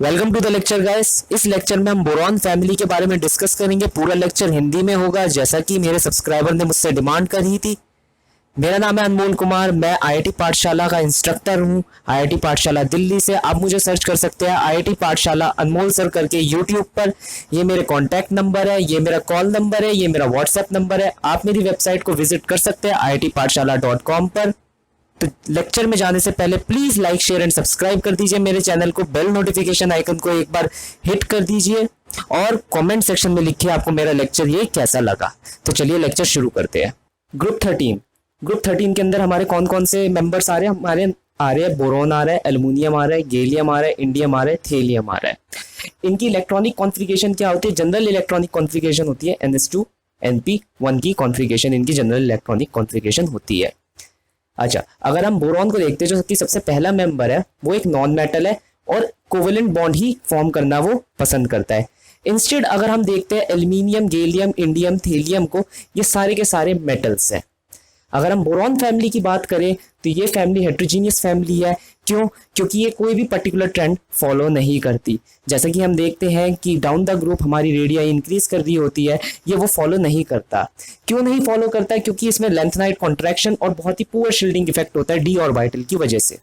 Welcome to the lecture guys. इस lecture में हम बोरॉन फैमिली के बारे में डिस्कस करेंगे। पूरा लेक्चर हिंदी में होगा जैसा कि मेरे सब्सक्राइबर ने मुझसे डिमांड करी थी। मेरा नाम है अनमोल कुमार, मैं आईआईटी पाठशाला का इंस्ट्रक्टर हूं। आईआईटी पाठशाला दिल्ली से। आप मुझे सर्च कर सकते हैं आईआईटी पाठशाला अनमोल सर करके यूट्यूब पर। ये मेरे कॉन्टैक्ट नंबर है, ये मेरा कॉल नंबर है, ये मेरा व्हाट्सएप नंबर है। आप मेरी वेबसाइट को विजिट कर सकते हैं iitpathshala.com पर। तो लेक्चर में जाने से पहले please like share and subscribe कर दीजिए मेरे चैनल को। बेल नोटिफिकेशन आइकन को एक बार हिट कर दीजिए और कमेंट सेक्शन में लिखिए आपको मेरा लेक्चर ये कैसा लगा। तो चलिए लेक्चर शुरू करते हैं। ग्रुप 13 के अंदर हमारे कौन कौन से मेंबर्स आ रहे हैं? हमारे आ रहे हैं बोरोन आ रहा है, एल्युमिनियम आ रहा है, गैलियम आ रहा है, इंडियम आ रहा है, थेलियम आ रहा है। इनकी इलेक्ट्रॉनिक कॉन्फ़िगरेशन क्या होती है? जनरल इलेक्ट्रॉनिक कॉन्फ़िगरेशन होती है NH2 NP1 की कॉन्फ़िगरेशन इनकी जनरल इलेक्ट्रॉनिक कॉन्फ़िगरेशन होती है। अच्छा, अगर हम बोरॉन को देखते हैं जो कि सबसे पहला मेंबर है, वो एक नॉन मेटल है और कोवेलेंट बॉन्ड ही फॉर्म करना वो पसंद करता है। इंस्टेड अगर हम देखते हैं एल्युमिनियम, गैलियम, इंडियम, थेलियम को, ये सारे के सारे मेटल्स हैं। अगर हम बोरॉन फैमिली की बात करें तो ये फैमिली हेट्रोजीनियस फैमिली है। क्यों? क्योंकि ये कोई भी पर्टिकुलर ट्रेंड फॉलो नहीं करती। जैसा कि हम देखते हैं कि डाउन द ग्रुप हमारी रेडियाई इंक्रीज कर रही होती है, ये वो फॉलो नहीं करता। क्यों नहीं फॉलो करता? क्योंकि इसमें लेंथनाइट कॉन्ट्रैक्शन और बहुत ही पुअर शील्डिंग इफेक्ट होता है डी ऑर्बिटल की वजह से।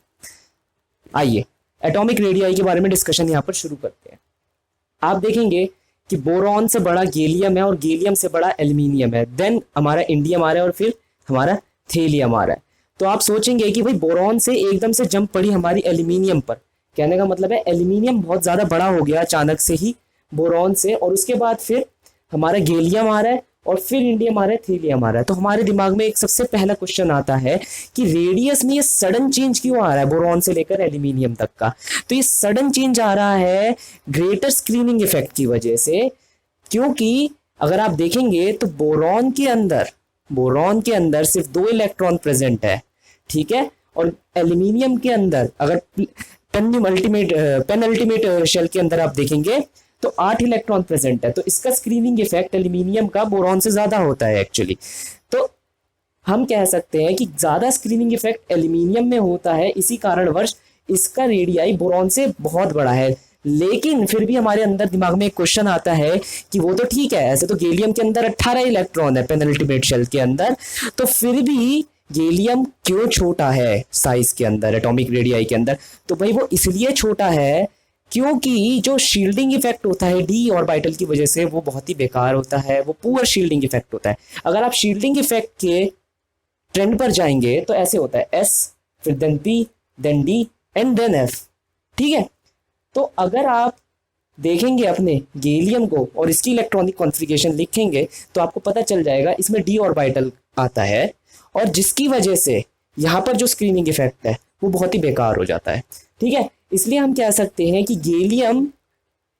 आइए एटॉमिक रेडियाई के बारे में डिस्कशन यहाँ पर शुरू करते हैं। आप देखेंगे कि बोरॉन से बड़ा गैलियम है और गैलियम से बड़ा एल्युमिनियम है, देन हमारा इंडियम आ रहा है और फिर हमारा थेलियम आ रहा है। तो आप सोचेंगे कि भाई बोरॉन से एकदम से जंप पड़ी हमारी एल्युमिनियम पर। कहने का मतलब है एल्युमिनियम बहुत ज्यादा बड़ा हो गया अचानक से ही बोरॉन से, और उसके बाद फिर हमारा गैलियम आ रहा है और फिर इंडियम आ रहा है, थेलियम आ रहा है। तो हमारे दिमाग में एक सबसे पहला क्वेश्चन आता है कि रेडियस में ये सडन चेंज क्यों आ रहा है बोरॉन से लेकर एल्युमिनियम तक का? तो ये सडन चेंज आ रहा है ग्रेटर स्क्रीनिंग इफेक्ट की वजह से। क्योंकि अगर आप देखेंगे तो बोरॉन के अंदर सिर्फ 2 इलेक्ट्रॉन प्रेजेंट है, ठीक है। और एल्युमिनियम के अंदर अगर पेनल्टीमेट शेल के अंदर आप देखेंगे तो 8 इलेक्ट्रॉन प्रेजेंट है। तो इसका स्क्रीनिंग इफेक्ट एल्युमिनियम का बोरॉन से ज्यादा होता है एक्चुअली। तो हम कह सकते हैं कि ज्यादा स्क्रीनिंग इफेक्ट एल्युमिनियम में होता है, इसी कारणवश इसका रेडियाई बोरॉन से बहुत बड़ा है। लेकिन फिर भी हमारे अंदर दिमाग में एक क्वेश्चन आता है कि वो तो ठीक है, ऐसे तो गैलियम के अंदर 18 इलेक्ट्रॉन है पेनल्टीमेट शेल के अंदर, तो फिर भी गैलियम क्यों छोटा है साइज के अंदर, एटॉमिक रेडियाई के अंदर? तो भाई वो इसलिए छोटा है क्योंकि जो शील्डिंग इफेक्ट होता है डी ऑर्बिटल की वजह से वो बहुत ही बेकार होता है, वो पुअर शील्डिंग इफेक्ट होता है। अगर आप शील्डिंग इफेक्ट के ट्रेंड पर जाएंगे तो ऐसे होता है S, फिर then P, then D and then F, ठीक है। तो अगर आप देखेंगे अपने गैलियम को और इसकी इलेक्ट्रॉनिक कॉन्फ़िगरेशन लिखेंगे तो आपको पता चल जाएगा इसमें डी ऑर्बिटल आता है, और जिसकी वजह से यहाँ पर जो स्क्रीनिंग इफेक्ट है वो बहुत ही बेकार हो जाता है, ठीक है। इसलिए हम कह सकते हैं कि गैलियम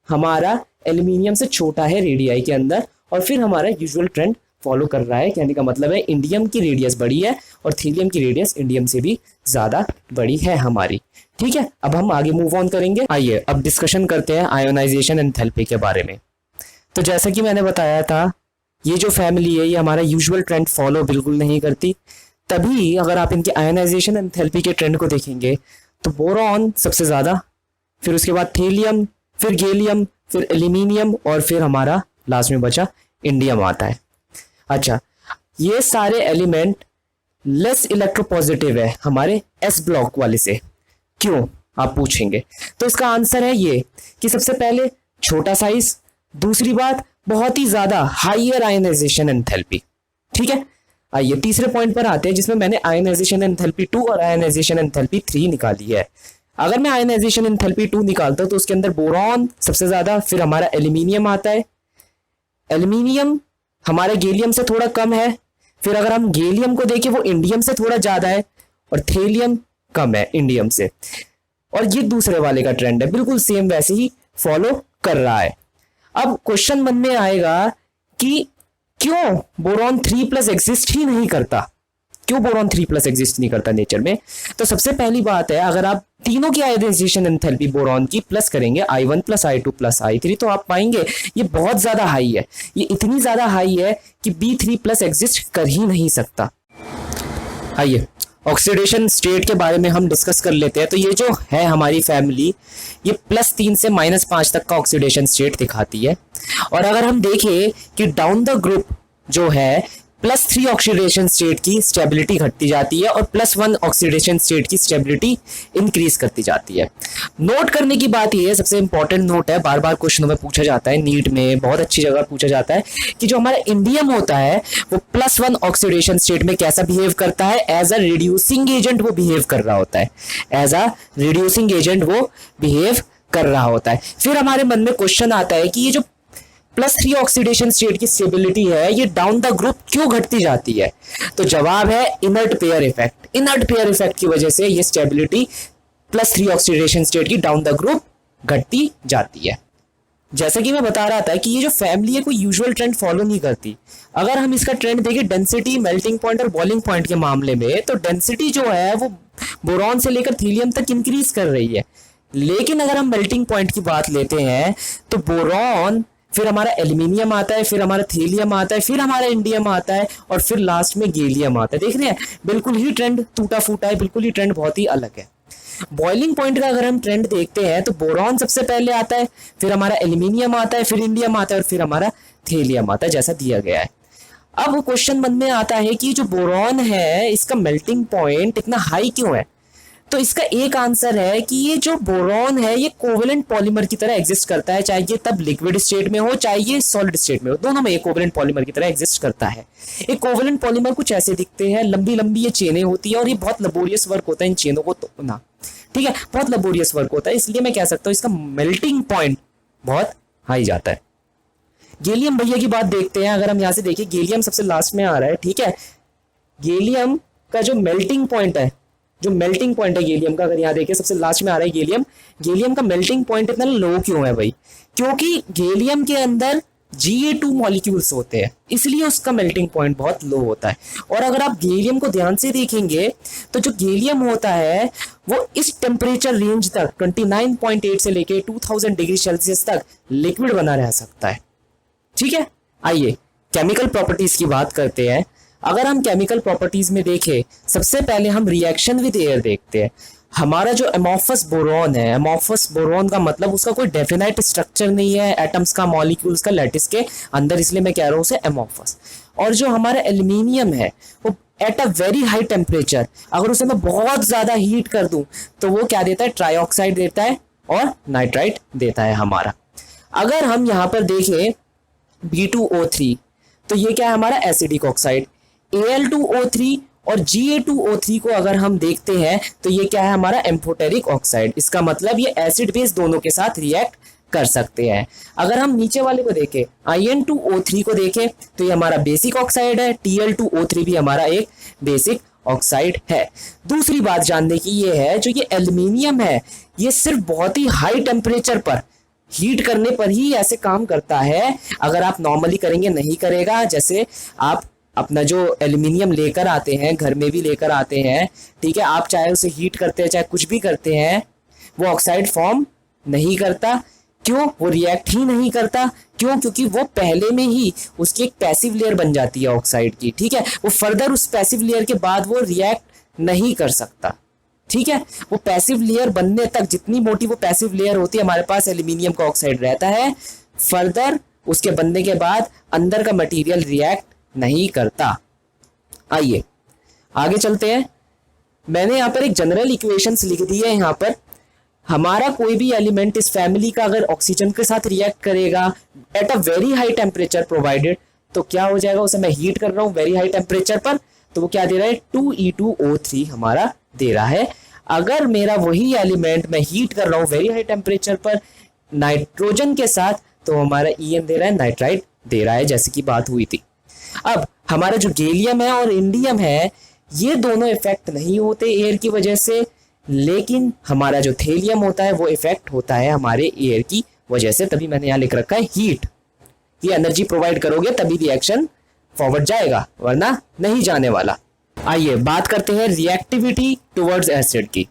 हमारा एल्युमिनियम से छोटा है रेडियाई के अंदर, और फिर हमारा यूजुअल ट्रेंड फॉलो कर रहा है। कहने का मतलब है इंडियम की रेडियस बड़ी है और थीलियम की रेडियस इंडियम से भी ज्यादा बड़ी है हमारी, ठीक है। अब हम आगे मूव ऑन करेंगे। आइए अब डिस्कशन करते हैं आयोनाइजेशन एंथैल्पी के बारे में। तो जैसा कि मैंने बताया था, ये जो फैमिली है ये हमारा यूजुअल ट्रेंड फॉलो बिल्कुल नहीं करती। तभी अगर आप इनके आयोनाइजेशन एंथैल्पी के ट्रेंड को देखेंगे तो बोरॉन सबसे ज्यादा, फिर उसके बाद थेलियम, फिर गैलियम, फिर एल्युमिनियम और फिर हमारा लास्ट में बचा इंडियम आता है। अच्छा, ये सारे एलिमेंट लेस इलेक्ट्रोपॉजिटिव है हमारे S ब्लॉक वाले से। क्यों आप पूछेंगे? तो इसका आंसर है ये कि सबसे पहले छोटा साइज, दूसरी बात बहुत ही ज्यादा हाइयर आयनाइजेशन एंथैल्पी, ठीक है। आइए तीसरे पॉइंट पर आते हैं जिसमें मैंने आयनाइजेशन एंथैल्पी 2 और आयनाइजेशन एंथैल्पी 3 निकाली है। अगर मैं आयनाइजेशन एंथैल्पी 2 निकालता हूं तो उसके अंदर बोरॉन सबसे ज्यादा, फिर हमारा एल्युमिनियम आता है। एल्युमिनियम हमारे गैलियम से थोड़ा कम है, फिर अगर हम गैलियम को देखें वो इंडियम से थोड़ा ज्यादा है, और थेलियम कम है इंडियम से। और ये दूसरे वाले का ट्रेंड है, बिल्कुल सेम वैसे ही फॉलो कर रहा है। अब क्वेश्चन मन में आएगा कि क्यों बोरॉन 3+ एग्जिस्ट ही नहीं करता? क्यों बोरॉन 3+ एग्जिस्ट नहीं करता नेचर में? तो सबसे पहली बात है, अगर आप तीनों की आयोनाइजेशन एंथैल्पी बोरॉन की प्लस करेंगे I1 + I2 + I3 तो आप पाएंगे ये बहुत ज्यादा हाई है। ये इतनी ज्यादा हाई है कि B3+ एग्जिस्ट कर ही नहीं सकता। आइए ऑक्सीडेशन स्टेट के बारे में हम डिस्कस कर लेते हैं। तो ये जो है हमारी फैमिली, ये +3 से -5 तक का ऑक्सीडेशन स्टेट दिखाती है। और अगर हम देखें कि डाउन द ग्रुप जो है +3 ऑक्सीडेशन स्टेट की स्टेबिलिटी घटती जाती है और +1 ऑक्सीडेशन स्टेट की स्टेबिलिटी इंक्रीज करती जाती है। नोट करने की बात यह है, सबसे इंपॉर्टेंट नोट है, बार बार क्वेश्चनों में पूछा जाता है, नीट में बहुत अच्छी जगह पूछा जाता है कि जो हमारा इंडियम होता है वो +1 ऑक्सीडेशन स्टेट में कैसा बिहेव करता है। एज अ रिड्यूसिंग एजेंट वो बिहेव कर रहा होता है, एज अ रिड्यूसिंग एजेंट वो बिहेव कर रहा होता है। फिर हमारे मन में क्वेश्चन आता है कि ये जो +3 ऑक्सीडेशन स्टेट की स्टेबिलिटी है ये डाउन द ग्रुप क्यों घटती जाती है। तो जवाब है inert pair effect. Inert pair effect की वजह से ये स्टेबिलिटी +3 ऑक्सीडेशन स्टेट की डाउन द ग्रुप घटती जाती है। जैसा कि मैं बता रहा था कि ये जो फैमिली है कोई यूजुअल ट्रेंड फॉलो नहीं करती। अगर हम इसका ट्रेंड देखें डेंसिटी, मेल्टिंग पॉइंट और बॉइलिंग पॉइंट के मामले में, तो डेंसिटी जो है वो बोरॉन से लेकर थीलियम तक इंक्रीज कर रही है। लेकिन अगर हम मेल्टिंग पॉइंट की बात लेते हैं तो बोरॉन, फिर हमारा एल्यूमिनियम आता है, फिर हमारा थीलियम आता है, फिर हमारा इंडियम आता है और फिर लास्ट में गैलियम आता है। देख रहे हैं, बिल्कुल ही ट्रेंड टूटा फूटा है, बिल्कुल ही ट्रेंड बहुत ही अलग है। बॉइलिंग पॉइंट का अगर हम ट्रेंड देखते हैं तो बोरॉन सबसे पहले आता है, फिर हमारा एल्यूमिनियम आता है, फिर इंडियम आता है और फिर हमारा थीलियम आता है, जैसा दिया गया है। अब वो क्वेश्चन मन में आता है कि जो बोरॉन है इसका मेल्टिंग पॉइंट इतना हाई क्यों है। तो इसका एक आंसर है कि ये जो बोरॉन है ये कोवेलेंट पॉलीमर की तरह एग्जिस्ट करता है, चाहे ये तब लिक्विड स्टेट में हो चाहे ये सॉलिड स्टेट में हो, दोनों में ये कोवेलेंट पॉलीमर की तरह एग्जिस्ट करता है। एक कोवेलेंट पॉलीमर कुछ ऐसे दिखते हैं, लंबी लंबी ये चेनें होती है और ये बहुत लेबोरियस वर्क होता है इन चेनों को तोड़ना, ठीक है, बहुत लेबोरियस वर्क होता है, इसलिए मैं कह सकता हूँ इसका मेल्टिंग पॉइंट बहुत हाई जाता है। गैलियम भैया की बात देखते हैं। अगर हम यहाँ से देखिए गैलियम सबसे लास्ट में आ रहा है, ठीक है। गैलियम का जो मेल्टिंग पॉइंट है, जो मेल्टिंग पॉइंट है गैलियम का, अगर यहाँ देखिए सबसे लास्ट में आ रहा है गैलियम। गैलियम का मेल्टिंग पॉइंट इतना लो क्यों है भाई? क्योंकि गैलियम के अंदर Ga2 मॉलिक्यूल्स होते हैं, इसलिए उसका मेल्टिंग पॉइंट बहुत लो होता है। और अगर आप गैलियम को ध्यान से देखेंगे तो जो गैलियम होता है वो इस टेम्परेचर रेंज तक 29.8 से लेके 2000 डिग्री सेल्सियस तक लिक्विड बना रह सकता है, ठीक है। आइए केमिकल प्रॉपर्टीज की बात करते हैं। अगर हम केमिकल प्रॉपर्टीज में देखें, सबसे पहले हम रिएक्शन विद एयर देखते हैं। हमारा जो एमोफस बोरॉन है, एमोफस बोरॉन का मतलब उसका कोई डेफिनाइट स्ट्रक्चर नहीं है एटम्स का, मॉलिक्यूल्स का, लैटिस के अंदर, इसलिए मैं कह रहा हूँ उसे एमोफस। और जो हमारा एल्यूमिनियम है वो at a very high temperature, अगर उसे मैं बहुत ज्यादा हीट कर दूं तो वो क्या देता है, ट्राइऑक्साइड देता है और नाइट्राइट देता है हमारा। अगर हम यहाँ पर देखें B2O3, तो ये क्या है हमारा एसिडिक ऑक्साइड। Al2O3 और Ga2O3 को अगर हम देखते हैं तो ये क्या है हमारा एम्फोटेरिक ऑक्साइड। इसका मतलब ये एसिड बेस दोनों के साथ रिएक्ट कर सकते हैं। अगर हम नीचे वाले को देखें, In2O3 को देखें, तो ये हमारा बेसिक ऑक्साइड है। Tl2O3 भी हमारा एक बेसिक ऑक्साइड है। दूसरी बात जानने की ये है, जो ये एल्यूमिनियम है ये सिर्फ बहुत ही हाई टेम्परेचर पर हीट करने पर ही ऐसे काम करता है, अगर आप नॉर्मली करेंगे नहीं करेगा। जैसे आप अपना जो एल्यूमिनियम लेकर आते हैं, घर में भी लेकर आते हैं, ठीक है, आप चाहे उसे हीट करते हैं चाहे कुछ भी करते हैं, वो ऑक्साइड फॉर्म नहीं करता। क्यों? वो रिएक्ट ही नहीं करता। क्यों? क्योंकि वो पहले में ही उसकी एक पैसिव लेयर बन जाती है ऑक्साइड की, ठीक है। वो फर्दर उस पैसिव लेयर के बाद वो रिएक्ट नहीं कर सकता, ठीक है। वो पैसिव लेयर बनने तक, जितनी मोटी वो पैसिव लेयर होती है, हमारे पास एल्यूमिनियम का ऑक्साइड रहता है, फर्दर उसके बनने के बाद अंदर का मटेरियल रिएक्ट नहीं करता। आइए आगे चलते हैं। मैंने यहाँ पर एक जनरल इक्वेशंस लिख दी है। यहाँ पर हमारा कोई भी एलिमेंट इस फैमिली का अगर ऑक्सीजन के साथ रिएक्ट करेगा at a very high temperature provided, तो क्या हो जाएगा, उसे मैं हीट कर रहा हूँ वेरी हाई टेम्परेचर पर, तो वो क्या दे रहा है, 2E2O3 हमारा दे रहा है। अगर मेरा वही एलिमेंट मैं हीट कर रहा हूँ वेरी हाई टेम्परेचर पर नाइट्रोजन के साथ, तो हमारा En दे रहा है, नाइट्राइट दे रहा है, जैसे कि बात हुई थी। अब हमारा जो गैलियम है और इंडियम है ये दोनों इफेक्ट नहीं होते एयर की वजह से, लेकिन हमारा जो थेलियम होता है वो इफेक्ट होता है हमारे एयर की वजह से। तभी मैंने यहाँ लिख रखा है हीट, ये एनर्जी प्रोवाइड करोगे तभी रिएक्शन फॉरवर्ड जाएगा, वरना नहीं जाने वाला। आइए बात करते हैं रिएक्टिविटी टुवर्ड्स एसिड की।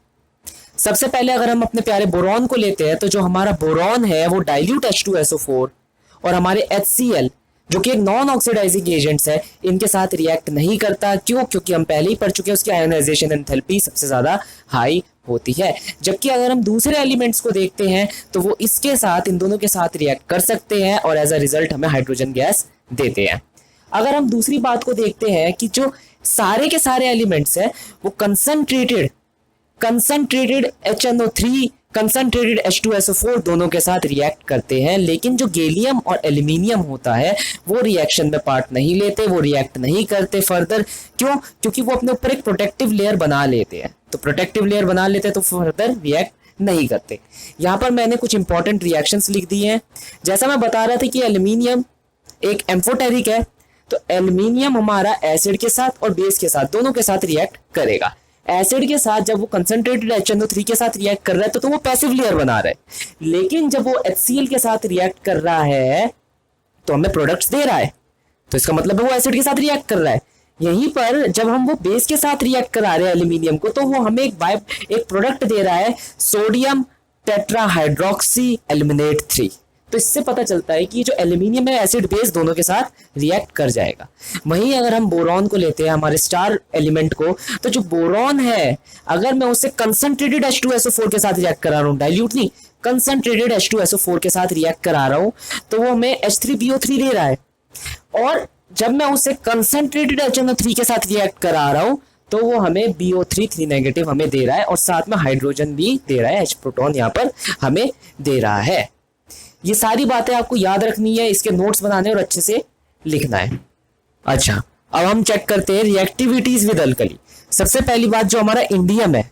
सबसे पहले अगर हम अपने प्यारे बोरॉन को लेते हैं, तो जो हमारा बोरॉन है वो डाइल्यूट H2SO4 और हमारे HCl जो कि एक नॉन ऑक्सीडाइजिंग एजेंट्स है, इनके साथ रिएक्ट नहीं करता। क्यों? क्योंकि हम पहले ही पढ़ चुके हैं उसकी आयोनाइजेशन एंथैल्पी सबसे ज्यादा हाई होती है। जबकि अगर हम दूसरे एलिमेंट्स को देखते हैं तो वो इसके साथ, इन दोनों के साथ रिएक्ट कर सकते हैं और एज अ रिजल्ट हमें हाइड्रोजन गैस देते हैं। अगर हम दूसरी बात को देखते हैं कि जो सारे के सारे एलिमेंट्स हैं वो कंसंट्रेटेड HNO3, कंसंट्रेटेड H2SO4 दोनों के साथ रिएक्ट करते हैं, लेकिन जो गैलियम और एल्यूमिनियम होता है वो रिएक्शन में पार्ट नहीं लेते, वो रिएक्ट नहीं करते फर्दर। क्यों? क्योंकि वो अपने ऊपर एक प्रोटेक्टिव लेयर बना लेते हैं। तो प्रोटेक्टिव लेयर बना लेते हैं तो फर्दर रिएक्ट नहीं करते। यहाँ पर मैंने कुछ इंपॉर्टेंट रिएक्शंस लिख दिए हैं। जैसा मैं बता रहा था कि एल्यूमिनियम एक एम्फोटेरिक है, तो एल्यूमिनियम हमारा एसिड के साथ और बेस के साथ दोनों के साथ रिएक्ट करेगा। एसिड के साथ जब वो कंसंट्रेटेड HNO3 के साथ रिएक्ट कर रहा है तो वो पैसिव लेयर बना रहा है, लेकिन जब वो HCl के साथ रिएक्ट कर रहा है तो हमें प्रोडक्ट्स दे रहा है, तो इसका मतलब है वो एसिड के साथ रिएक्ट कर रहा है। यहीं पर जब हम वो बेस के साथ रिएक्ट करा रहे हैं एल्यूमिनियम को, तो वो हमें एक प्रोडक्ट दे रहा है, सोडियम टेट्राहाइड्रोक्सी एल्यूमिनेट 3। तो इससे पता चलता है कि जो एल्यूमिनियम है एसिड बेस दोनों के साथ रिएक्ट कर जाएगा। वहीं अगर हम बोरॉन को लेते हैं, हमारे स्टार एलिमेंट को, तो जो बोरॉन है अगर मैं उससे कंसंट्रेटेड H2SO4 के साथ रिएक्ट करा रहा हूँ, डाइल्यूट नहीं, कंसंट्रेटेड H2SO4 के साथ रिएक्ट करा रहा हूँ, तो वो हमें H3BO3 दे रहा है। और जब मैं उससे कंसंट्रेटेड HNO3 के साथ रिएक्ट करा रहा हूँ तो वो हमें BO3 3 नेगेटिव हमें दे रहा है और साथ में हाइड्रोजन भी दे रहा है, H प्रोटॉन यहाँ पर हमें दे रहा है। ये सारी बातें आपको याद रखनी है, इसके नोट्स बनाने और अच्छे से लिखना है। अच्छा, अब हम चेक करते हैं रिएक्टिविटीज विद अल्कली। सबसे पहली बात, जो हमारा इंडियम है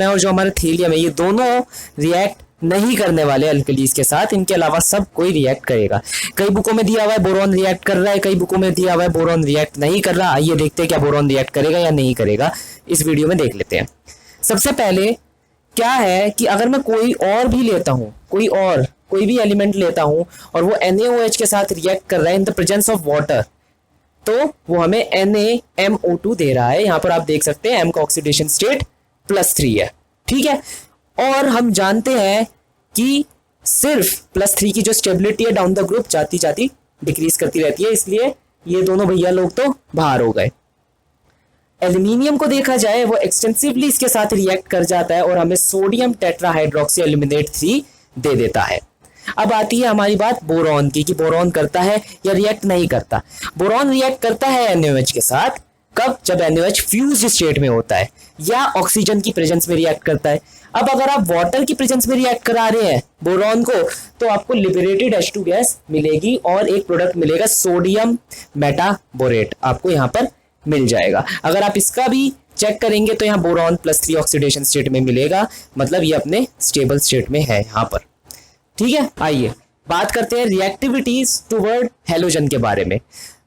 और जो हमारा थीलियम है, ये दोनों रिएक्ट नहीं करने वाले अल्कलीज के साथ, इनके अलावा सब कोई रिएक्ट करेगा। कई बुकों में दिया हुआ है बोरॉन रिएक्ट कर रहा है, कई बुकों में दिया हुआ है बोरॉन रिएक्ट नहीं कर रहा। आइए देखते हैं क्या बोरॉन रिएक्ट करेगा या नहीं करेगा, इस वीडियो में देख लेते हैं। सबसे पहले क्या है कि अगर मैं कोई और भी लेता हूं, कोई भी एलिमेंट लेता हूं और वो NaOH के साथ रिएक्ट कर रहा है in the presence of water, तो वो हमें NaMO2 दे रहा है। यहां पर आप देख सकते हैं M का ऑक्सीडेशन स्टेट +3 है, ठीक है। और हम जानते हैं कि सिर्फ +3 की जो स्टेबिलिटी है डाउन द ग्रुप जाती जाती डिक्रीज करती रहती है, इसलिए ये दोनों भैया लोग तो बाहर हो गए। एल्यूमिनियम को देखा जाए वो एक्सटेंसिवली इसके साथ रिएक्ट कर जाता है और हमें सोडियम टेट्राहाइड्रोक्सी एल्यूमिनेट 3 दे देता है। अब आती है हमारी बात बोरॉन की, कि बोरॉन करता है या रिएक्ट नहीं करता। बोरॉन रिएक्ट करता है NaOH के साथ, कब? जब NaOH फ्यूज्ड स्टेट में होता है या ऑक्सीजन की प्रेजेंस में रिएक्ट करता है। अब अगर आप वाटर की प्रेजेंस में रिएक्ट करा रहे हैं बोरॉन को, तो आपको लिबरेटेड H2 गैस मिलेगी और एक प्रोडक्ट मिलेगा सोडियम मेटाबोरेट, आपको यहाँ पर मिल जाएगा। अगर आप इसका भी चेक करेंगे तो यहाँ बोरॉन +3 ऑक्सीडेशन स्टेट में मिलेगा, मतलब ये अपने स्टेबल स्टेट में है यहाँ पर, ठीक है। आइए बात करते हैं रिएक्टिविटीज टुवर्ड हैलोजन के बारे में।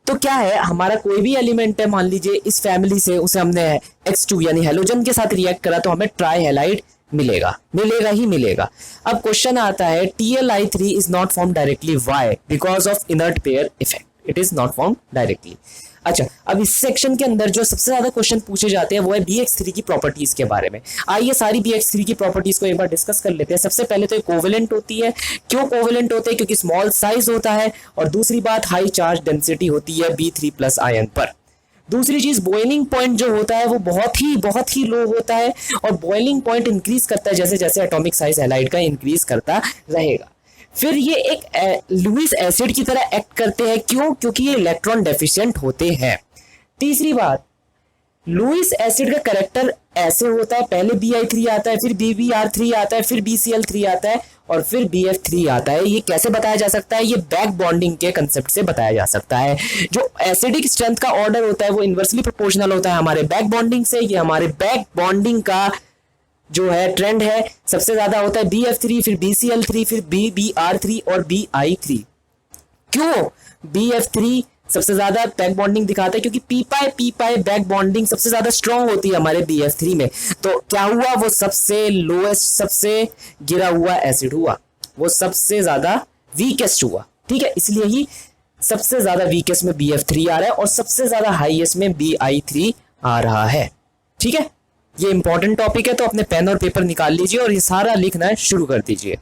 तो क्या है, हमारा कोई भी एलिमेंट है, मान लीजिए इस फैमिली से, उसे हमने X2 यानी हैलोजन के साथ रिएक्ट करा तो हमें ट्राई हैलाइड मिलेगा ही मिलेगा। अब क्वेश्चन आता है TLI3 is not form directly, why? Because of inert pair effect, it is not form directly. अच्छा, अब इस सेक्शन के अंदर जो सबसे ज्यादा क्वेश्चन पूछे जाते हैं वो है BX3 की प्रॉपर्टीज के बारे में। आइए सारी BX3 की प्रॉपर्टीज को एक बार डिस्कस कर लेते हैं। सबसे पहले तो ये कोवेलेंट होती है। क्यों कोवेलेंट होते हैं? क्योंकि स्मॉल साइज होता है, और दूसरी बात हाई चार्ज डेंसिटी होती है B3+ आयन पर। दूसरी चीज बॉइलिंग पॉइंट जो होता है वो बहुत ही लो होता है, और बॉइलिंग पॉइंट इंक्रीज करता है जैसे जैसे एटॉमिक साइज हैलाइड का इंक्रीज करता रहेगा। फिर ये एक लुईस एसिड की तरह एक्ट करते हैं। क्यों? क्योंकि ये इलेक्ट्रॉन डेफिशिएंट होते हैं। तीसरी बात, लुईस एसिड का कैरेक्टर ऐसे होता है, पहले Bi3 आता है, फिर BBr3 आता है, फिर BCl3 आता है और फिर BF3 आता है। ये कैसे बताया जा सकता है? ये बैक बॉन्डिंग के कंसेप्ट से बताया जा सकता है। जो एसिडिक स्ट्रेंथ का ऑर्डर होता है वो इनवर्सली प्रोपोर्शनल होता है हमारे बैक बॉन्डिंग से। ये हमारे बैक बॉन्डिंग का जो है ट्रेंड है, सबसे ज्यादा होता है BF3, फिर BCl3, फिर BBr3 और BI3। क्यों BF3 सबसे ज्यादा बैक बॉन्डिंग दिखाता है? क्योंकि पी पाई बैक बॉन्डिंग सबसे ज्यादा स्ट्रॉन्ग होती है हमारे BF3 में। तो क्या हुआ, वो सबसे लोएस्ट, सबसे गिरा हुआ एसिड हुआ, वो सबसे ज्यादा वीकेस्ट हुआ, ठीक है। इसलिए ही सबसे ज्यादा वीकेस्ट में BF3 आ रहा है और सबसे ज्यादा हाईएस्ट में BI3 आ रहा है, ठीक है। ये इंपॉर्टेंट टॉपिक है, तो अपने पेन और पेपर निकाल लीजिए और ये सारा लिखना शुरू कर दीजिए।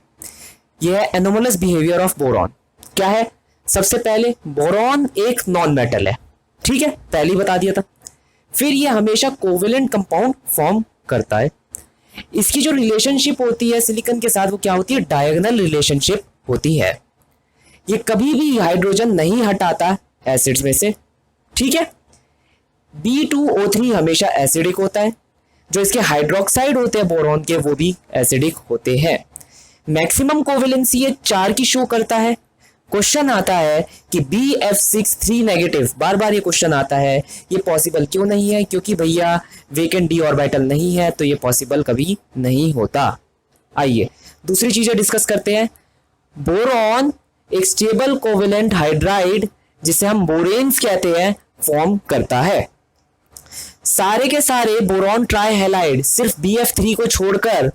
यह है एनोमलस बिहेवियर ऑफ बोरॉन। क्या है? सबसे पहले बोरॉन एक नॉन मेटल है, ठीक है, पहले ही बता दिया था। फिर ये हमेशा कोवेलेंट कंपाउंड फॉर्म करता है। इसकी जो रिलेशनशिप होती है सिलिकॉन के साथ वो क्या होती है, डायगोनल रिलेशनशिप होती है। ये कभी भी हाइड्रोजन नहीं हटाता एसिड्स में से, ठीक है। B2O3 हमेशा एसिडिक होता है। जो इसके हाइड्रोक्साइड होते हैं बोरॉन के वो भी एसिडिक होते हैं। मैक्सिमम कोवेलेंसी ये 4 की शो करता है। क्वेश्चन आता है कि BF63 नेगेटिव, बार बार ये क्वेश्चन आता है, ये पॉसिबल क्यों नहीं है? क्योंकि भैया वेकेंट डी ऑर्बिटल नहीं है, तो ये पॉसिबल कभी नहीं होता। आइए दूसरी चीजें डिस्कस करते हैं। बोरॉन एक स्टेबल कोवेलेंट हाइड्राइड जिसे हम बोरेन्स कहते हैं फॉर्म करता है। सारे के सारे बोरॉन ट्राइहैलाइड सिर्फ BF3 को छोड़कर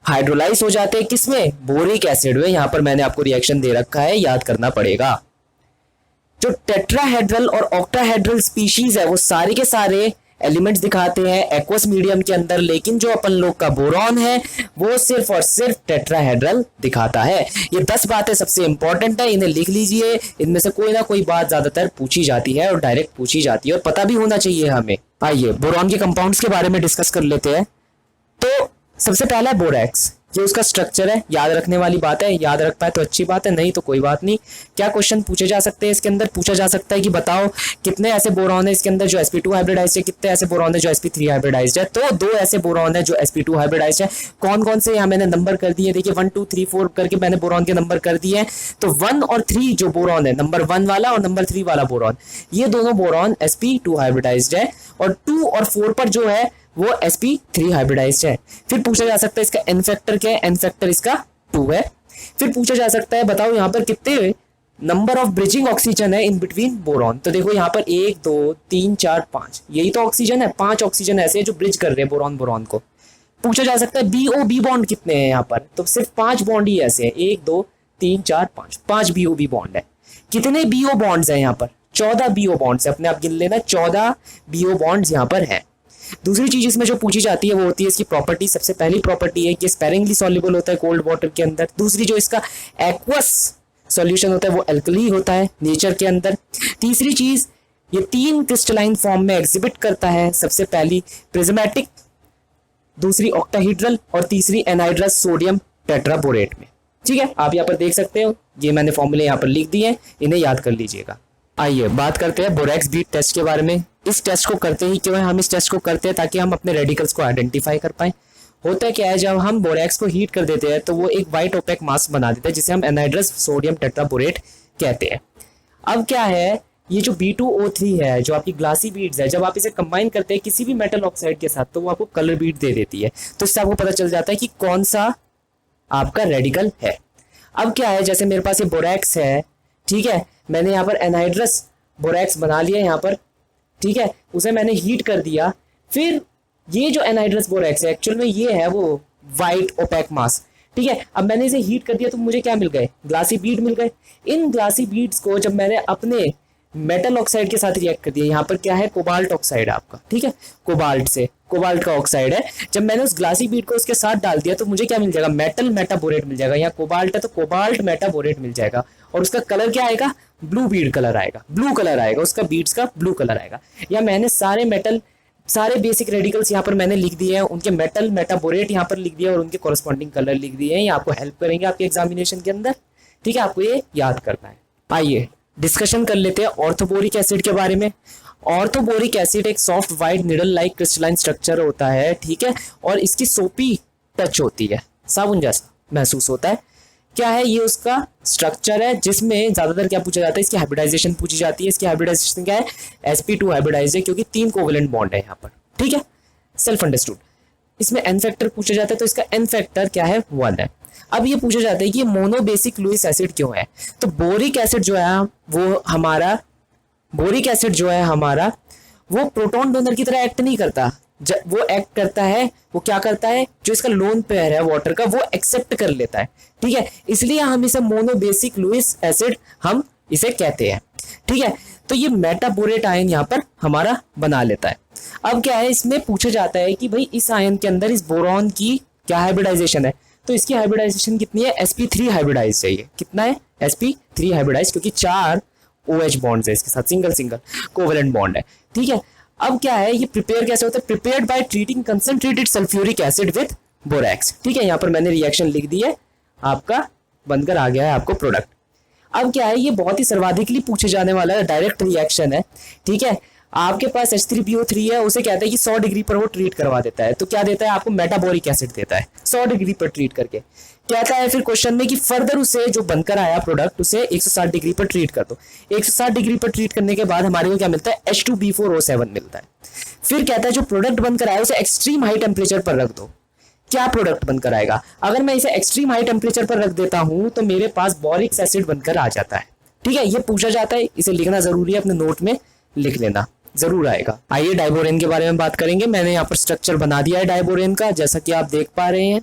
हाइड्रोलाइज हो जाते हैं किसमें, बोरिक एसिड में। यहां पर मैंने आपको रिएक्शन दे रखा है, याद करना पड़ेगा। जो टेट्राहेड्रल और ऑक्टाहेड्रल स्पीशीज है वो सारे के सारे एलिमेंट्स दिखाते हैं एक्वस मीडियम के अंदर, लेकिन जो अपन लोग का बोरॉन है वो सिर्फ और सिर्फ टेट्राहेड्रल दिखाता है। ये 10 बातें सबसे इंपॉर्टेंट है, इन्हें लिख लीजिए। इनमें से कोई ना कोई बात ज्यादातर पूछी जाती है और डायरेक्ट पूछी जाती है और पता भी होना चाहिए हमें। आइए बोरॉन के कंपाउंड्स के बारे में डिस्कस कर लेते हैं। तो सबसे पहला है बोरैक्स, ये उसका स्ट्रक्चर है, याद रखने वाली बात है। याद रख पाए तो अच्छी बात है, नहीं तो कोई बात नहीं। क्या क्वेश्चन पूछे जा सकते हैं इसके अंदर? पूछा जा सकता है कि बताओ कितने ऐसे बोरॉन है इसके अंदर जो sp2 हाइब्रिडाइज्ड है, कितने ऐसे बोरॉन है जो sp3 हाइब्रिडाइज्ड है। तो 2 ऐसे बोरॉन है जो sp2 हाइब्रिडाइज्ड है। कौन कौन से यहाँ मैंने नंबर कर दिए, देखिए 1 2 3 4 करके मैंने बोरॉन के नंबर कर दिए हैं। तो 1 और 3 जो बोरॉन है, नंबर 1 वाला और नंबर 3 वाला बोरॉन, ये दोनों बोरॉन sp2 हाइब्रिडाइज्ड है। और 2 और 4 पर जो है वो sp3 हाइब्रिडाइज्ड है। फिर पूछा जा सकता है इसका एन फैक्टर क्या है, एन फैक्टर इसका 2 है। फिर पूछा जा सकता है बताओ यहाँ पर कितने नंबर ऑफ ब्रिजिंग ऑक्सीजन है इन बिटवीन बोरॉन। तो देखो यहाँ पर 1 2 3 4 5, यही तो ऑक्सीजन है। 5 ऑक्सीजन ऐसे हैं जो ब्रिज कर रहे हैं बोरॉन बोरॉन को। पूछा जा सकता है BOB बॉन्ड कितने हैं यहाँ पर, तो सिर्फ 5 बॉन्ड ही ऐसे हैं, 1 2 3 4 5, 5 BOB बॉन्ड है। कितने BO बॉन्ड्स हैं यहाँ पर? 14 BO बॉन्ड्स है, अपने आप गिन लेना, 14 BO बॉन्ड्स यहाँ पर है। दूसरी चीज इसमें जो पूछी जाती है वो होती है इसकी प्रॉपर्टी। सबसे पहली प्रॉपर्टी है कि स्पेरिंगली सॉल्युबल होता है कोल्ड वाटर के अंदर। दूसरी जो इसका एक्वस सॉल्यूशन होता है वो अल्कली होता है नेचर के अंदर। तीसरी चीज ये 3 क्रिस्टलाइन फॉर्म में एग्जिबिट करता है। सबसे पहली प्रिज्मेटिक, दूसरी ऑक्टाहीड्रल और तीसरी एनहाइड्रस सोडियम टेट्राबोरेट में। ठीक है, आप यहाँ पर देख सकते हो, ये मैंने फॉर्मूले यहाँ पर लिख दिए हैं, इन्हें याद कर लीजिएगा। आइए बात करते हैं बोरैक्स बीट टेस्ट के बारे में। इस टेस्ट को करते ही क्यों है? हम इस टेस्ट को करते हैं ताकि हम अपने रेडिकल्स को आइडेंटिफाई कर पाएं। होता क्या है, जब हम बोरैक्स को हीट कर देते हैं तो वो एक वाइट ओपेक मास्क बना देते हैं जिसे हम एनहाइड्रस सोडियम टेट्राबोरेट कहते हैं। अब क्या है, ये जो B2O3 है जो आपकी ग्लासी बीड्स है, जब आप इसे कंबाइन करते हैं किसी भी मेटल ऑक्साइड के साथ तो वो आपको कलर बीड दे देती है। तो इससे आपको पता चल जाता है कि कौन सा आपका रेडिकल है। अब क्या है, जैसे मेरे पास ये बोरैक्स है, ठीक है, मैंने यहाँ पर एनहाइड्रस बोरैक्स बना लिया यहाँ पर, ठीक है, उसे मैंने हीट कर दिया। फिर ये जो एनहाइड्रस बोरैक्स है एक्चुअल में ये है वो वाइट ओपेक मास, ठीक है। अब मैंने इसे हीट कर दिया तो मुझे क्या मिल गए, ग्लासी बीड मिल गए। इन ग्लासी बीड्स को जब मैंने अपने मेटल ऑक्साइड के साथ रिएक्ट कर दिया, यहाँ पर क्या है, कोबाल्ट ऑक्साइड आपका, ठीक है, कोबाल्ट का ऑक्साइड है। जब मैंने उस ग्लासी बीड को उसके साथ डाल दिया तो मुझे क्या मिल जाएगा, मेटल मेटाबोरेट मिल जाएगा। यहाँ कोबाल्ट है तो कोबाल्ट मेटाबोरेट मिल जाएगा और उसका कलर क्या आएगा, ब्लू बीड कलर आएगा, ब्लू कलर आएगा, उसका बीड्स का ब्लू कलर आएगा। या मैंने सारे बेसिक रेडिकल्स यहाँ पर मैंने लिख दिए हैं, उनके मेटल मेटाबोरेट यहाँ पर लिख दिया और उनके कॉरेस्पॉन्डिंग कलर लिख दिए हैं। ये आपको हेल्प करेंगे आपके एग्जामिनेशन के अंदर, ठीक है, आपको ये याद करना है। आइए डिस्कशन कर लेते हैं ऑर्थोबोरिक एसिड के बारे में। ऑर्थोबोरिक एसिड एक soft white needle like crystalline structure होता है, ठीक है, और इसकी सोपी टच होती है, साबुन जैसा महसूस होता है। क्या है, ये उसका स्ट्रक्चर है जिसमें ज्यादातर क्या पूछा जाता है, इसकी हाइब्रिडाइजेशन पूछी जाती है। इसकी हाइब्रिडाइजेशन क्या है, sp2 हाइब्रिडाइज है क्योंकि 3 कोवेलेंट बॉन्ड है यहाँ पर, ठीक है, सेल्फ अंडरस्टूड। इसमें एन फैक्टर पूछा जाता है तो इसका एन फैक्टर क्या है, 1 है। अब ये पूछा जाता है कि ये मोनोबेसिक लुईस एसिड क्यों है। तो बोरिक एसिड जो है वो प्रोटॉन डोनर की तरह एक्ट नहीं करता, वो एक्ट करता है, वो क्या करता है, जो इसका लोन पेयर है वाटर का वो एक्सेप्ट कर लेता है, ठीक है, इसलिए हम इसे मोनोबेसिक लुईस एसिड हम इसे कहते हैं, ठीक है। तो ये मेटाबोरेट आयन यहाँ पर हमारा बना लेता है। अब क्या है, इसमें पूछा जाता है कि भाई इस आयन के अंदर इस बोरॉन की क्या हाइब्रिडाइजेशन है, तो इसकी हाइब्रिडाइजेशन कितनी है, sp3 हाइब्रिडाइज चाहिए। कितना है, sp3 हाइब्रिडाइज, क्योंकि 4 OH बॉन्ड्स है इसके साथ, सिंगल सिंगल कोवेलेंट बॉन्ड है, ठीक है। अब क्या है, ये प्रिपेयर कैसे होता है, prepared by treating concentrated sulphuric acid with borax, ठीक है। यहाँ पर मैंने रिएक्शन लिख दी है, आपका बनकर आ गया है आपको प्रोडक्ट। अब क्या है, ये बहुत ही सर्वाधिकली पूछे जाने वाला डायरेक्ट रिएक्शन है, ठीक है। आपके पास H3PO3 है, उसे कहते हैं कि 100 डिग्री पर वो ट्रीट करवा देता है, तो क्या देता है आपको, मेटाबोरिक एसिड देता है 100 डिग्री पर ट्रीट करके। कहता है फिर क्वेश्चन में कि फर्दर उसे जो बनकर आया प्रोडक्ट उसे 160 डिग्री पर ट्रीट कर दो। 160 डिग्री पर ट्रीट करने के बाद हमारे को क्या मिलता है, H2B4O7 मिलता है। फिर कहता है जो प्रोडक्ट बनकर आया उसे एक्सट्रीम हाई टेम्परेचर पर रख दो, क्या प्रोडक्ट बनकर आएगा। अगर मैं इसे एक्सट्रीम हाई टेम्परेचर पर रख देता हूं तो मेरे पास बोरिक एसिड बनकर आ जाता है, ठीक है। ये पूछा जाता है, इसे लिखना जरूरी है, अपने नोट में लिख लेना, जरूर आएगा। आइए डाइबोरेन के बारे में बात करेंगे। मैंने यहाँ पर स्ट्रक्चर बना दिया है डाइबोरेन का, जैसा कि आप देख पा रहे हैं।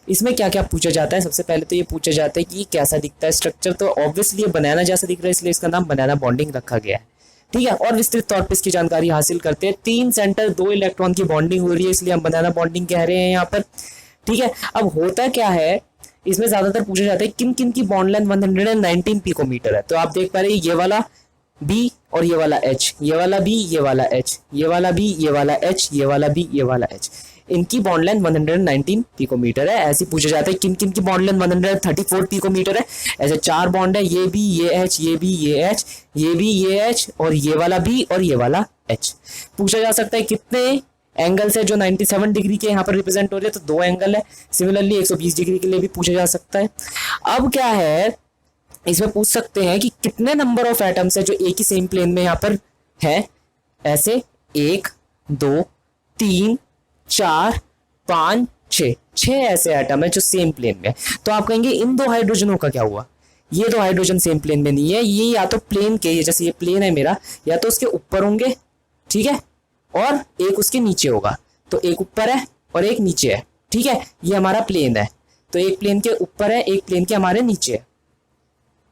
इसमें क्या क्या पूछा जाता है, सबसे पहले तो ये पूछा जाता है कि कैसा दिखता है स्ट्रक्चर, तो ऑब्वियसली ये बनाना जैसा दिख रहा है, इसलिए इसका नाम बनाना बॉन्डिंग रखा गया है, ठीक है। और विस्तृत तौर पर इसकी जानकारी हासिल करते हैं। 3 सेंटर 2 इलेक्ट्रॉन की बॉन्डिंग हो रही है, इसलिए हम बनाना बॉन्डिंग कह रहे हैं यहाँ पर, ठीक है। अब होता क्या है, इसमें ज्यादातर पूछा जाता है किन किन की बॉन्ड लेंथ 119 पिकोमीटर है। तो आप देख पा रहे हैं ये वाला B और ये वाला H, ये वाला B, ये वाला H, ये वाला B, ये वाला H, ये वाला B, ये वाला H, इनकी बॉन्ड लेंथ 119 पिकोमीटर है। ऐसे पूछा जाता है किन किन की बॉन्ड लेंथ 134 पिकोमीटर है। ऐसे 4 बॉन्ड है, ये B, ये H, ये B, ये H, ये B, ये H और ये वाला B और ये वाला H। पूछा जा सकता है कितने एंगल्स है जो 97 डिग्री के यहाँ पर रिप्रेजेंट हो रहे हैं, तो 2 एंगल है। सिमिलरली 120 डिग्री के लिए भी पूछा जा सकता है। अब क्या है, इसमें पूछ सकते हैं कि कितने नंबर ऑफ एटम्स है जो एक ही सेम प्लेन में यहाँ पर है। ऐसे 1 2 3 4 5 6 ऐसे एटम है जो सेम प्लेन में है। तो आप कहेंगे इन 2 हाइड्रोजनों का क्या हुआ, ये 2 हाइड्रोजन सेम प्लेन में नहीं है, ये या तो प्लेन के, जैसे ये प्लेन है मेरा, या तो उसके ऊपर होंगे, ठीक है, और एक उसके नीचे होगा। तो एक ऊपर है और एक नीचे है, ठीक है। ये हमारा प्लेन है, तो एक प्लेन के ऊपर है, एक प्लेन के हमारे नीचे है।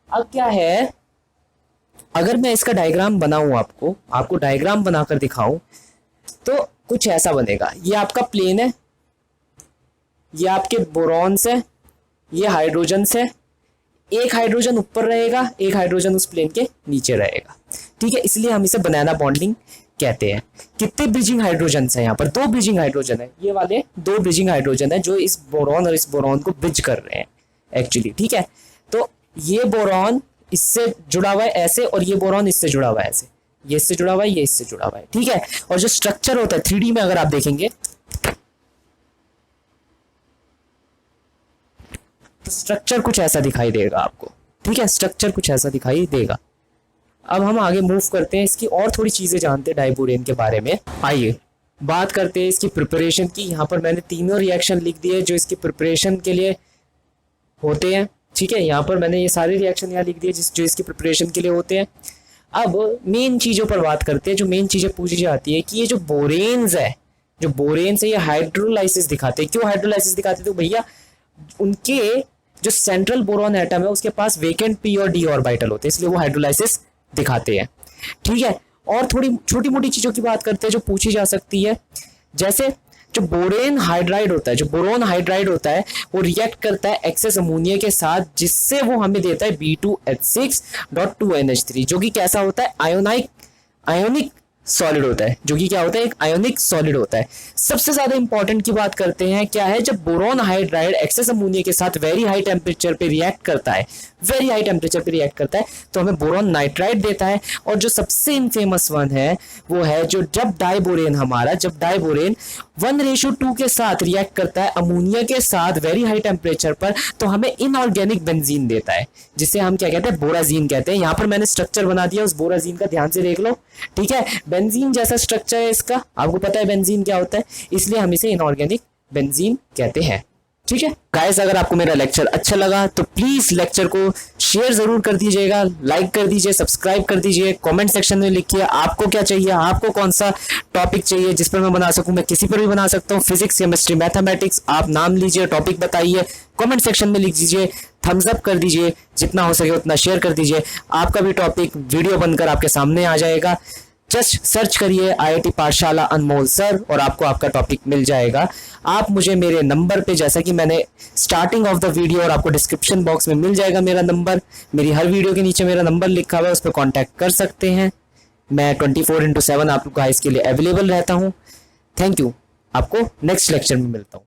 अब क्या है, अगर मैं इसका डायग्राम बनाऊं, आपको डायग्राम बनाकर दिखाऊं, तो कुछ ऐसा बनेगा। ये आपका प्लेन है, ये आपके बोरॉन्स है, ये हाइड्रोजन्स है। एक हाइड्रोजन ऊपर रहेगा, एक हाइड्रोजन उस प्लेन के नीचे रहेगा, ठीक है। इसलिए हम इसे बनाना बॉन्डिंग कहते हैं। कितने ब्रिजिंग हाइड्रोजन है यहाँ पर, 2 ब्रिजिंग हाइड्रोजन है, ये वाले 2 ब्रिजिंग हाइड्रोजन है जो इस बोरॉन और इस बोरॉन को ब्रिज कर रहे हैं एक्चुअली, ठीक है। तो ये बोरॉन इससे जुड़ा हुआ है ऐसे, और ये बोरॉन इससे जुड़ा हुआ है ऐसे, ये इससे जुड़ा हुआ है, ये इससे जुड़ा हुआ है, ठीक है। और जो स्ट्रक्चर होता है 3D में अगर आप देखेंगे तो स्ट्रक्चर कुछ ऐसा दिखाई देगा आपको, ठीक है। स्ट्रक्चर कुछ ऐसा दिखाई देगा। अब हम आगे मूव करते हैं, इसकी और थोड़ी चीजें जानते हैं डाइबोरेन के बारे में। आइए बात करते हैं इसकी प्रिपरेशन की। यहाँ पर मैंने तीनों रिएक्शन लिख दिए जो इसकी प्रिपरेशन के लिए होते हैं, ठीक है। यहाँ पर मैंने ये सारे रिएक्शन यहाँ लिख दिए जो इसकी प्रिपरेशन के लिए होते हैं। अब मेन चीज़ों पर बात करते हैं, जो मेन चीज़ें पूछी जाती है कि ये जो बोरेन्स है, ये हाइड्रोलाइसिस दिखाते हैं। क्यों हाइड्रोलाइसिस दिखाते हैं, तो भैया उनके जो सेंट्रल बोरॉन एटम है उसके पास वेकेंट p और d ऑर्बिटल होते हैं, इसलिए वो हाइड्रोलाइसिस दिखाते हैं, ठीक है। और थोड़ी छोटी मोटी चीज़ों की बात करते हैं जो पूछी जा सकती है, जैसे जो बोरेन हाइड्राइड होता है, जो बोरोन हाइड्राइड होता है, वो रिएक्ट करता है एक्सेस अमोनिया के साथ, जिससे वो हमें देता है B2H6.2NH3, जो कि कैसा होता है, आयोनिक सॉलिड होता है, जो कि क्या होता है, एक आयोनिक सॉलिड होता है। सबसे ज्यादा इंपॉर्टेंट की बात करते हैं, क्या है, जब बोरोन हाइड्राइड एक्सेस अमोनिया के साथ वेरी हाई टेम्परेचर पे रिएक्ट करता है, तो हमें बोरोन नाइट्राइड देता है। और जो सबसे इनफेमस वन है वो है जो जब डाइबोरेन 1:2 के साथ रिएक्ट करता है अमोनिया के साथ वेरी हाई टेम्परेचर पर, तो हमें इनऑर्गेनिक बेंजीन देता है, जिसे हम क्या कहते हैं, बोराजीन कहते हैं। यहाँ पर मैंने स्ट्रक्चर बना दिया उस बोराजीन का, ध्यान से देख लो, ठीक है। बेंजीन जैसा स्ट्रक्चर है इसका, आपको पता है बेंजीन क्या होता है, इसलिए हम इसे इनऑर्गेनिक बेंजीन कहते हैं, ठीक है। गाइस, अगर आपको मेरा लेक्चर अच्छा लगा तो प्लीज लेक्चर को शेयर जरूर कर दीजिएगा, लाइक कर दीजिए, सब्सक्राइब कर दीजिए, कमेंट सेक्शन में लिखिए आपको क्या चाहिए, आपको कौन सा टॉपिक चाहिए जिस पर मैं बना सकूं। मैं किसी पर भी बना सकता हूं, फिजिक्स, केमिस्ट्री, मैथमेटिक्स, आप नाम लीजिए, टॉपिक बताइए, कमेंट सेक्शन में लिख दीजिए, थम्स अप कर दीजिए, जितना हो सके उतना शेयर कर दीजिए, आपका भी टॉपिक वीडियो बनकर आपके सामने आ जाएगा। जस्ट सर्च करिए IIT पाठशाला अनमोल सर और आपको आपका टॉपिक मिल जाएगा। आप मुझे मेरे नंबर पे, जैसा कि मैंने स्टार्टिंग ऑफ द वीडियो और आपको डिस्क्रिप्शन बॉक्स में मिल जाएगा मेरा नंबर, मेरी हर वीडियो के नीचे मेरा नंबर लिखा हुआ है, उस पर कॉन्टैक्ट कर सकते हैं। मैं 24/7 आप गाइस के लिए अवेलेबल रहता हूँ। थैंक यू, आपको नेक्स्ट लेक्चर में मिलता हूँ।